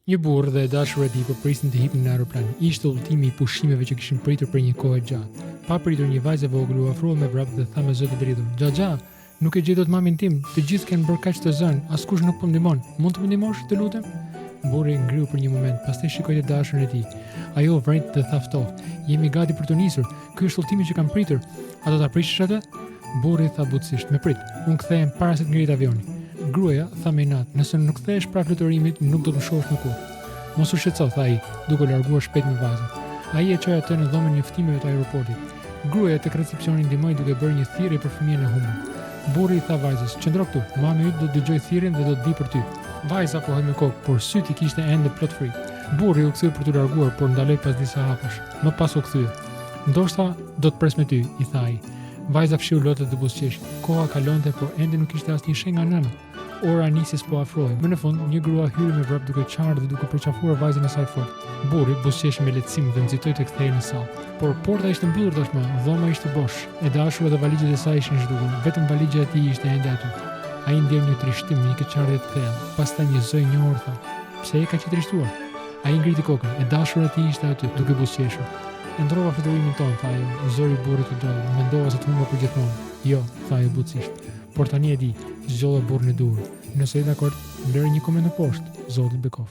Një burrë dhe e dashura e tij po prisnin të hipnin në aeroplan. Ishte udhëtimi i pushimeve që kishin pritur për një kohë gjatë. Pa pritur një vajzë e vogël u ofrua me vrap dhe tha me zë të dridhur: "Xhaxha, nuk e gjej dot mamin tim. Të gjithë kanë bërë kaq të zënë, askush nuk po ndihmon. Mund të më ndihmosh, të lutem?" Burri ngriu për një moment, pastaj shikoi të dashurën e tij. Ajo vret dhe tha ftoft: "Jemi gati për të nisur. Ky është udhëtimi që kam pritur. A do ta prishësh atë?" Burri tha butësisht: "Me prit, unë kthehem para se të ngrihet avioni." Gruaja tha me inat: "Nëse nuk kthehesh para fluturimit, nuk do të më shohësh më kurrë." "Mos u shqetëso", tha ai, duke larguar shpejt me vajzën. Ai e çoi atë në dhomën njoftimeve të aeroportit. Gruaja tek recepcioni ndihmoi duke bërë një thirrje për fëmijën e humbur. Burri i tha vajzës: "Qëndro këtu, mami yt do të dëgjoj thirrjen dhe do të di për ty." Vajza pohoi me kokë, por syti kishte ende plot frikë. Burri u kthye për t'u larguar, por ndaloi pas disa hapësh. Më pas u kthye. "Ndoshta do të pres me ty", i tha ai. Vajza fshiu lotët dhe buzëqesh. Koha kalonte, por ende nuk ishte asnjë shenjë nga nëna. Ora nisis po afrohej. Më në fund, një grua hyri me vrap duke qarë dhe duke përqafuar vajzën e saj fort. Burri buzëqeshi me lehtësim dhe nxitoi të kthehej në sallë. Por porta ishte mbyllur tashmë, dhoma ishte bosh. E dashura dhe valigjet e saj ishin zhdukur. Vetëm valigja e tij ishte ende aty. Ai ndjej një trishtim, një keqardhje të thellë. Pastaj një zë i njohur tha: "Pse e ka qetrishtuar?" Ai ngriti kokën. E dashura e tij ishte aty, duke buzëqeshur. "E ndrova fluturimin ton", tha ajo. Zëri i burrit u drodhi. "Mendova se të humba për gjithmonë." "Jo", tha ajo butësisht. "Por tani e di", zgjodha burrin e duhur. "Nëse je dakord, lëre një koment në poshtë, zoti Bekoft."